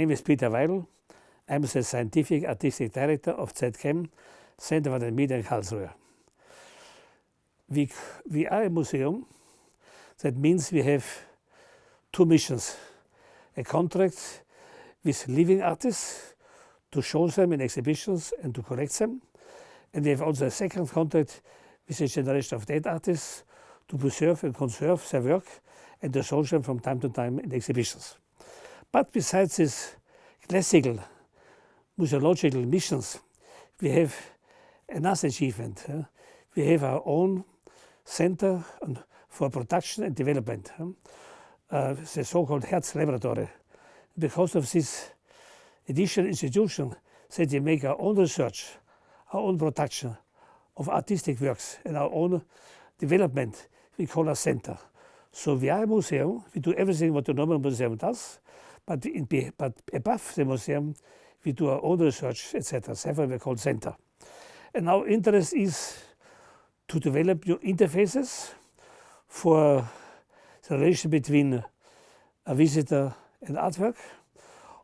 name is Peter Weidel. I'm the Scientific Artistic Director of ZKM, Center for Media in Karlsruhe. We are a museum. That means we have two missions. A contract with living artists to show them in exhibitions and to collect them. And we have also a second contract with a generation of dead artists to preserve and conserve their work and to show them from time to time in exhibitions. But besides these classical museological missions, we have another achievement. We have our own center for production and development, the so-called Herz Laboratory. Because of this additional institution, that we make our own research, our own production of artistic works and our own development, we call our center. So we are a museum, we do everything what the normal museum does, but above the museum, we do our own research, etc. Therefore we call center. And our interest is to develop new interfaces for the relation between a visitor and artwork,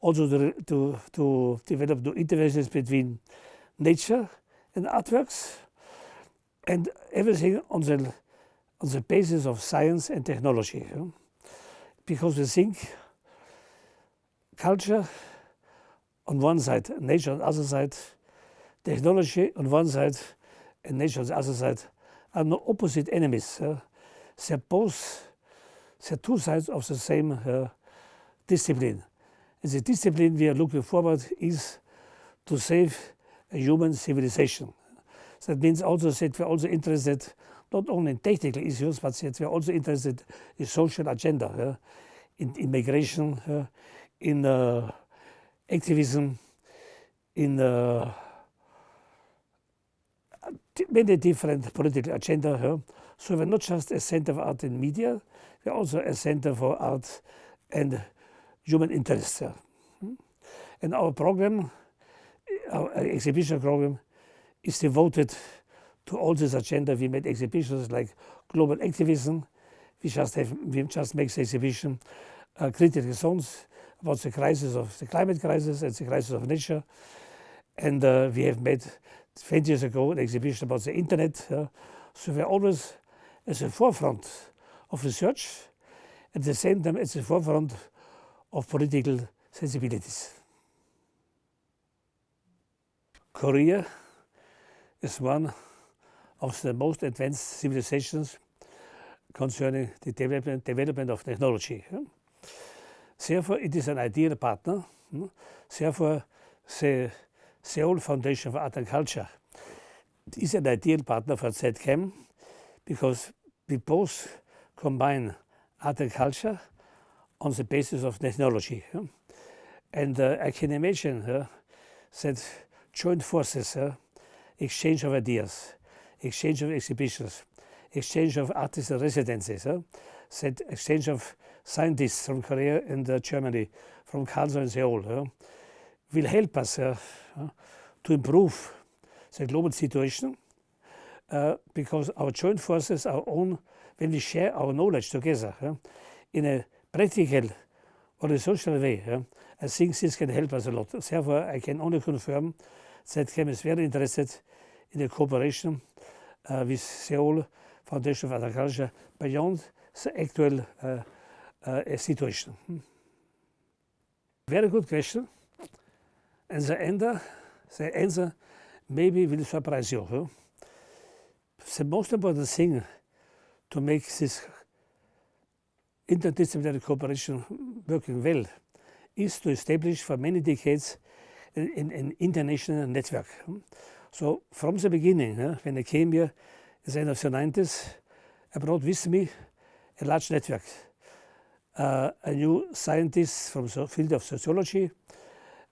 also to develop new interfaces between nature and artworks, and everything on the basis of science and technology. Because we think culture on one side, nature on the other side, technology on one side and nature on the other side are no opposite enemies. They're two sides of the same discipline. And the discipline we are looking forward is to save a human civilization. That means also that we're also interested not only in technical issues, but that we're also interested in social agenda, in migration, in activism, in many different political agenda. So we're not just a center for art and media, we're also a center for art and human interests. And our program, our exhibition program, is devoted to all this agenda. We made exhibitions like global activism. We just make the exhibition critical zones about the crisis of the climate crisis and the crisis of nature. And we have made 20 years ago an exhibition about the internet. So we're always at the forefront of research, at the same time at the forefront of political sensibilities. Korea is one of the most advanced civilizations concerning the development of technology. Therefore, it is an ideal partner. Therefore, the Seoul Foundation for Art and Culture is an ideal partner for ZKM because we both combine art and culture on the basis of technology. And I can imagine that joint forces, exchange of ideas, exchange of exhibitions, exchange of artists and residencies, that exchange of scientists from Korea and Germany, from Karlsruhe and Seoul, will help us to improve the global situation because our joint forces, our own, when we share our knowledge together in a practical or a social way, I think this can help us a lot. Therefore, I can only confirm that ZKM is very interested in a cooperation with Seoul Foundation for Art and Culture beyond the actual situation. Very good question. And the answer maybe will surprise you. The most important thing to make this interdisciplinary cooperation working well is to establish for many decades an international network. So from the beginning, when I came here at the end of the 90s, I brought with me a large network. I knew scientists from the field of sociology,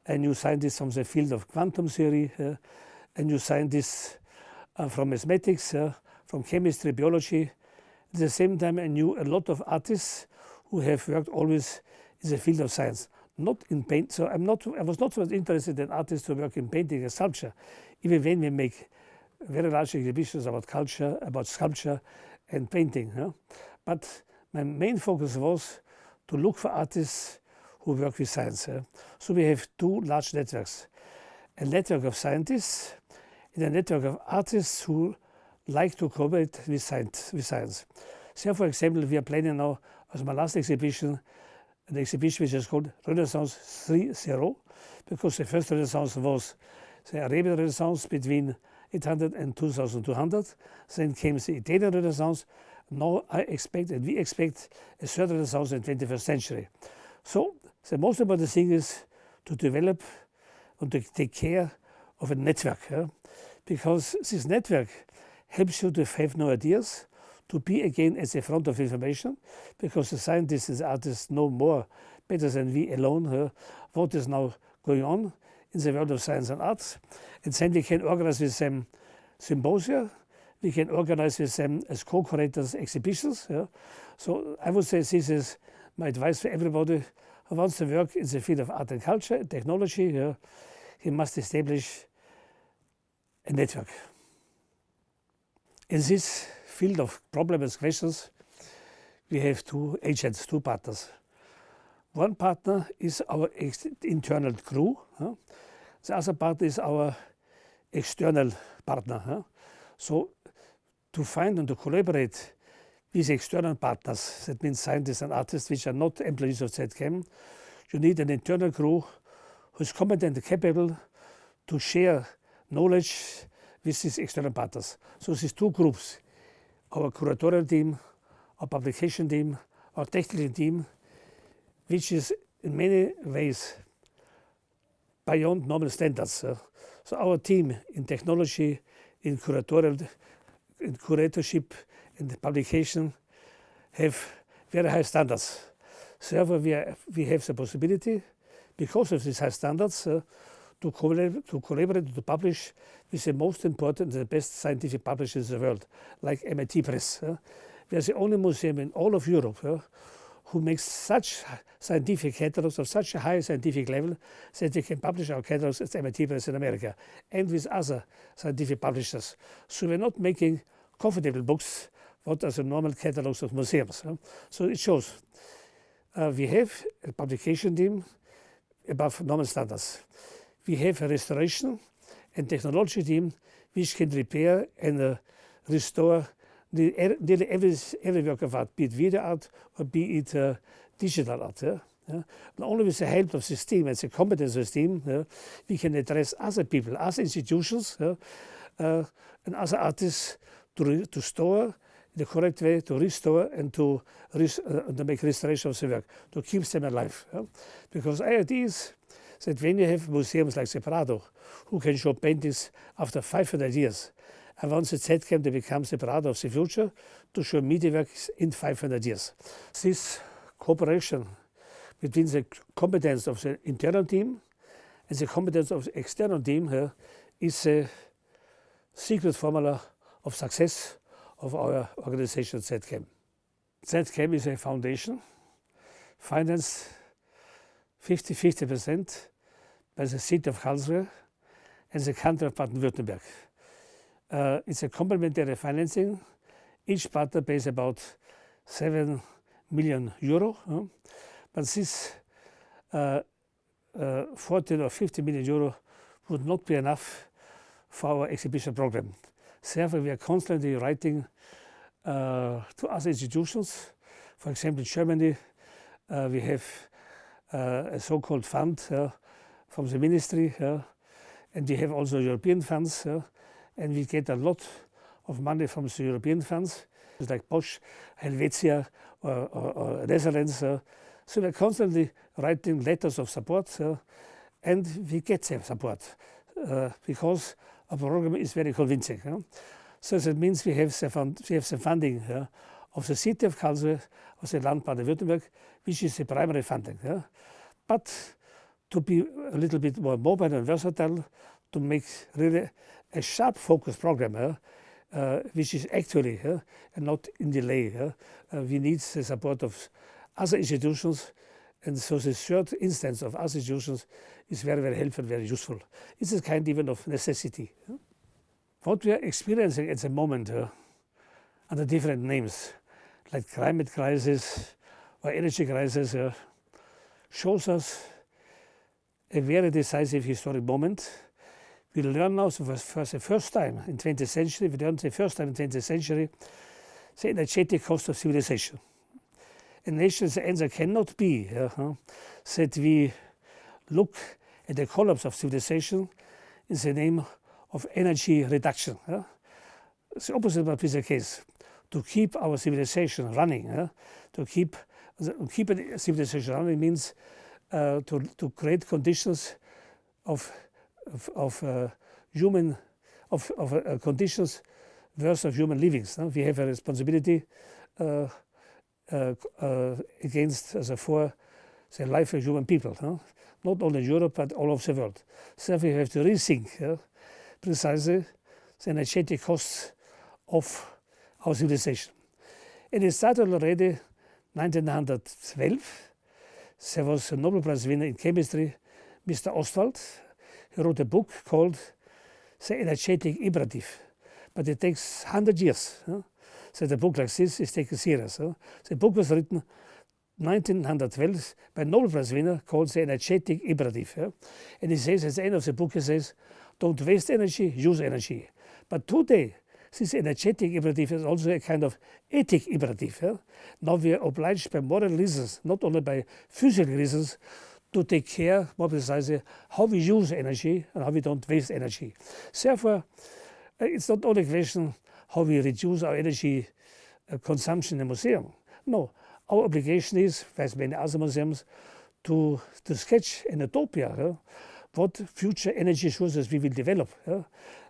I knew scientists from the field of quantum theory, I knew scientists from mathematics, from chemistry, biology. At the same time, I knew a lot of artists who have worked always in the field of science, not in paint. So I was not so much interested in artists who work in painting and sculpture, even when we make very large exhibitions about culture, about sculpture and painting. But my main focus was to look for artists who work with science. So we have two large networks, a network of scientists and a network of artists who like to cooperate with science. So, for example, we are planning now, as my last exhibition, an exhibition which is called Renaissance 3.0, because the first Renaissance was the Arabian Renaissance between 800 and 2200. Then came the Italian Renaissance. Now I expect, and we expect, a third Renaissance in the 21st century. So the most important thing is to develop and to take care of a network, because this network helps you to have new ideas, to be again at the front of information, because the scientists and the artists know more, better than we alone, what is now going on in the world of science and arts. And then we can organize with them symposia, we can organize with them as co-curators exhibitions. So I would say this is my advice for everybody who wants to work in the field of art and culture and technology. He must establish a network. In this field of problems and questions, we have two agents, two partners. One partner is our internal crew. The other partner is our external partner. So to find and to collaborate with external partners, that means scientists and artists which are not employees of ZKM, you need an internal crew who is competent and capable to share knowledge with these external partners. So these two groups, our curatorial team, our publication team, our technical team, which is in many ways beyond normal standards. So our team in technology, in curatorial, in curatorship, in the publication have very high standards. Therefore, we have the possibility, because of these high standards, to collaborate, to publish with the most important, the best scientific publishers in the world, like MIT Press. We are the only museum in all of Europe who makes such scientific catalogs of such a high scientific level that we can publish our catalogs at MIT Press in America and with other scientific publishers. So we're not making comfortable books, what are the normal catalogs of museums. So it shows we have a publication team above normal standards. We have a restoration and technology team which can repair and restore nearly every work of art, be it video art or be it digital art. And only with the help of this team and the competence of this team, we can address other people, other institutions, and other artists to store in the correct way, to restore and to make restoration of the work, to keep them alive. Because idea is that when you have museums like the Prado, who can show paintings after 500 years, I want the ZKM to become the Prado of the future, to show media works in 500 years. This cooperation between the competence of the internal team and the competence of the external team is a secret formula of success of our organization ZKM. ZKM is a foundation financed 50% by the city of Karlsruhe and the country of Baden-Württemberg. It's a complementary financing. Each partner pays about 7 million euro, but this 14 or 50 million euro would not be enough for our exhibition program. Therefore, we are constantly writing to other institutions. For example, in Germany, we have a so-called fund from the ministry, and we have also European funds, and we get a lot of money from the European funds, like Bosch, Helvetia, or Netherlands. So we're constantly writing letters of support, and we get their support because our program is very convincing. So that means we have the funding of the city of Karlsruhe, of the Land Baden-Württemberg, which is the primary funding. But to be a little bit more mobile and versatile, to make really a sharp focus program, which is actually and not in delay. We need the support of other institutions, and so the third instance of other institutions is very, very helpful, very useful. It's a kind even of necessity. What we are experiencing at the moment under different names, like climate crisis or energy crisis, shows us a very decisive historic moment. We learn now for the first time in 20th century, the 20th century, the energetic cost of civilization. A nation's answer cannot be that we look at the collapse of civilization in the name of energy reduction. The opposite must be the case. To keep our civilization running, to keep a civilization running means to create conditions of conditions worth of human livings. We have a responsibility against for the life of human people, not only in Europe but all over the world. So we have to rethink precisely the energetic costs of our civilization. And it started already 1912. There was a Nobel Prize winner in chemistry, Mr. Ostwald. He wrote a book called The Energetic Imperative. But it takes 100 years. So the book like this is taken serious. The book was written 1912 by a Nobel Prize winner called The Energetic Imperative. And he says at the end of the book, he says, don't waste energy, use energy. But today, this energetic imperative is also a kind of ethic imperative. Now we are obliged by moral reasons, not only by physical reasons, to take care, more precisely, how we use energy and how we don't waste energy. Therefore, it's not only a question how we reduce our energy consumption in the museum. No, our obligation is, as many other museums, to sketch an utopia, what future energy sources we will develop,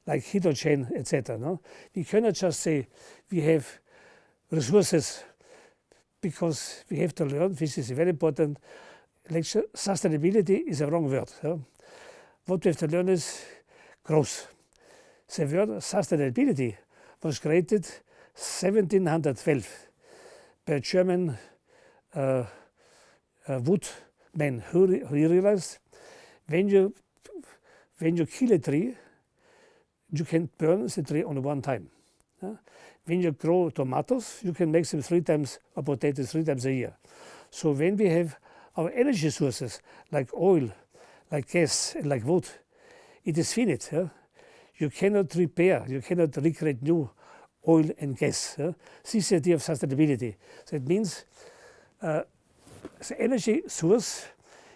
like hydrogen, etc. We cannot just say we have resources, because we have to learn, this is a very important lecture, sustainability is a wrong word. What we have to learn is growth. The word sustainability was created 1712 by a German woodman who realized when you kill a tree, you can burn the tree only one time. When you grow tomatoes, you can make them 3 times, or potatoes 3 times a year. So when we have our energy sources like oil, like gas, and like wood, it is finite. You cannot repair, you cannot recreate new oil and gas. This is the idea of sustainability. So it means the energy source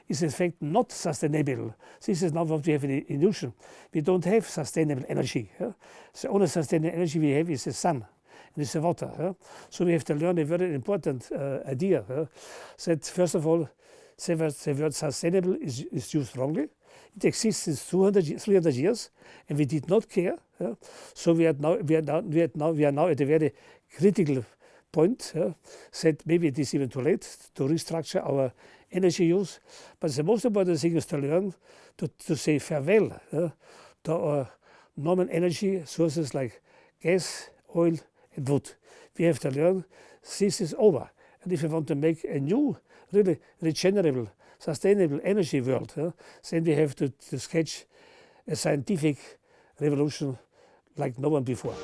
is in fact not sustainable. This is not what we have in illusion. We don't have sustainable energy. The only sustainable energy we have is the sun and it's the water. So we have to learn a very important idea, that first of all, the word sustainable is used wrongly. It exists since 300 years, and we did not care. So we are now at a very critical point. That maybe it is even too late to restructure our energy use. But the most important thing is to learn to say farewell to our normal energy sources like gas, oil, and wood. We have to learn this is over. And if we want to make a new, really regenerable, sustainable energy world, then we have to sketch a scientific revolution like no one before.